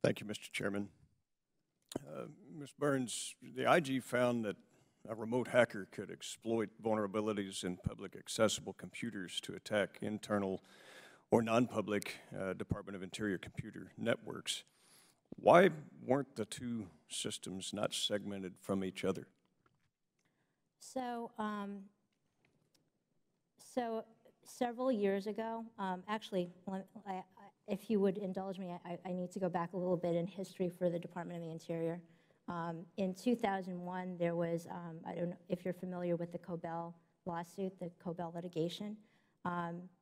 Thank you, Mr. Chairman. Ms. Burns, the IG found that a remote hacker could exploit vulnerabilities in public accessible computers to attack internal or non-public Department of Interior computer networks. Why weren't the two systems not segmented from each other? So several years ago, actually, if you would indulge me, I need to go back a little bit in history for the Department of the Interior. In 2001, there was, I don't know if you're familiar with the Cobell lawsuit, the Cobell litigation.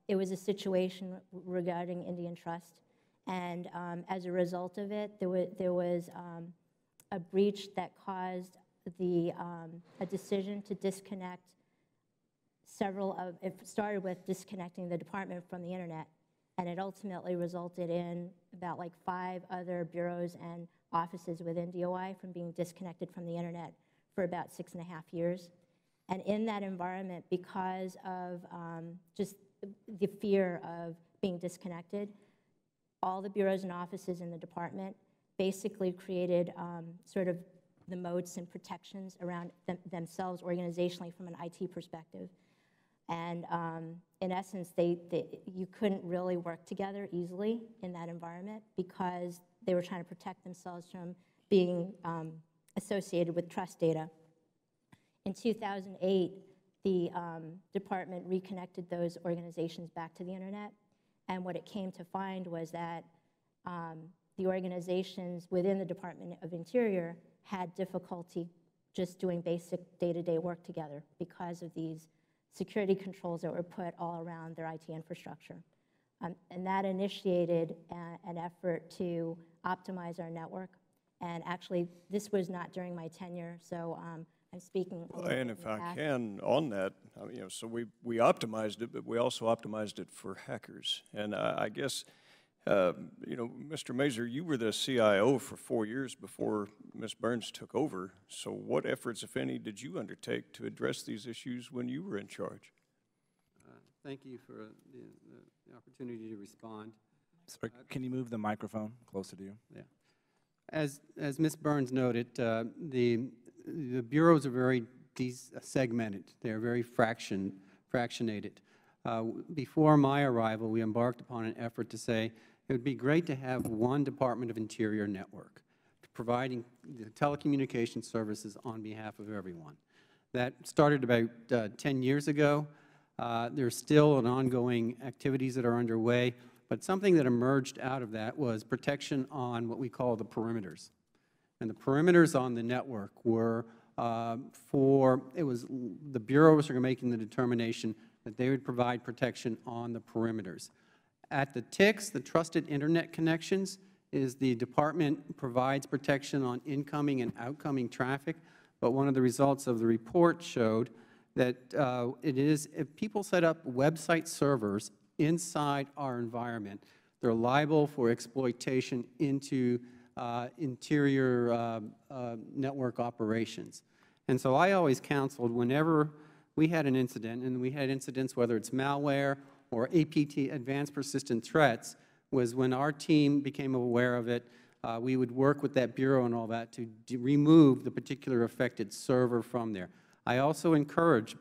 It was a situation regarding Indian Trust. And as a result of it, there was a breach that caused a decision to disconnect it started with disconnecting the department from the internet, and it ultimately resulted in about like 5 other bureaus and offices within DOI from being disconnected from the internet for about 6.5 years. And in that environment, because of just the fear of being disconnected, all the bureaus and offices in the department basically created sort of the moats and protections around themselves organizationally from an IT perspective. And in essence, you couldn't really work together easily in that environment because they were trying to protect themselves from being associated with trust data. In 2008, the department reconnected those organizations back to the internet, and what it came to find was that the organizations within the Department of Interior had difficulty just doing basic day-to-day work together because of these security controls that were put all around their IT infrastructure. And that initiated an effort to optimize our network. And actually, this was not during my tenure, so I'm speaking. Well, and if I can, on that, so we optimized it, but we also optimized it for hackers. And I guess, Mr. Mazur, you were the CIO for 4 years before Ms. Burns took over. So what efforts, if any, did you undertake to address these issues when you were in charge? Thank you for the opportunity to respond. Sorry, can you move the microphone closer to you? Yeah. As Ms. Burns noted, the bureaus are very segmented. They're very fractionated. Before my arrival, we embarked upon an effort to say it would be great to have one Department of Interior network providing the telecommunication services on behalf of everyone. That started about 10 years ago. There's still an ongoing activities that are underway, but something that emerged out of that was protection on what we call the perimeters. And the perimeters on the network were the bureaus are making the determination that they would provide protection on the perimeters. At the TICs, the Trusted Internet Connections, is the department provides protection on incoming and outgoing traffic, but one of the results of the report showed that if people set up website servers inside our environment, they're liable for exploitation into interior network operations. And so I always counseled whenever we had an incident, and we had incidents whether it's malware or APT, advanced persistent threats, was when our team became aware of it, we would work with that bureau and all that to remove the particular affected server from there. I also encourage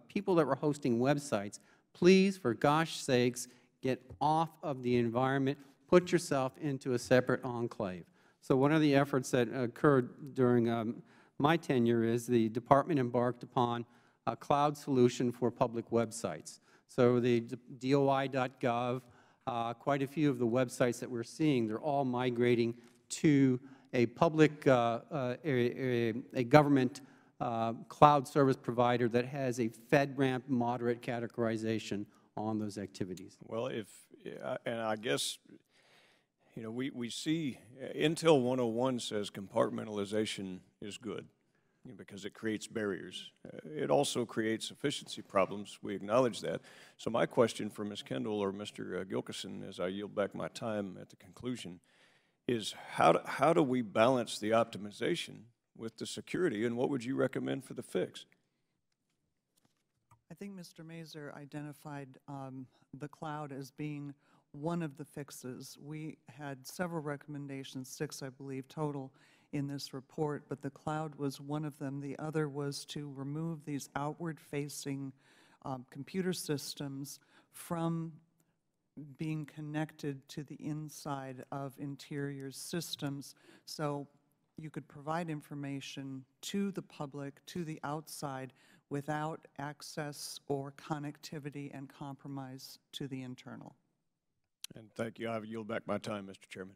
people that were hosting websites, please, for gosh sakes, get off of the environment, put yourself into a separate enclave. So one of the efforts that occurred during my tenure is the department embarked upon a cloud solution for public websites. So the DOI.gov, quite a few of the websites that we're seeing, they're all migrating to a public, a government cloud service provider that has a FedRAMP moderate categorization on those activities. Well, and I guess, we see Intel 101 says compartmentalization is good because it creates barriers. It also creates efficiency problems. We acknowledge that. So my question for Ms. Kendall or Mr. Gilkison, as I yield back my time at the conclusion, is how do we balance the optimization with the security, and what would you recommend for the fix? I think Mr. Mazur identified the cloud as being one of the fixes. We had several recommendations, 6, I believe, total in this report, but the cloud was one of them. The other was to remove these outward-facing computer systems from being connected to the inside of interior systems, so you could provide information to the public, to the outside, without access or connectivity and compromise to the internal. And thank you. I yield back my time, Mr. Chairman.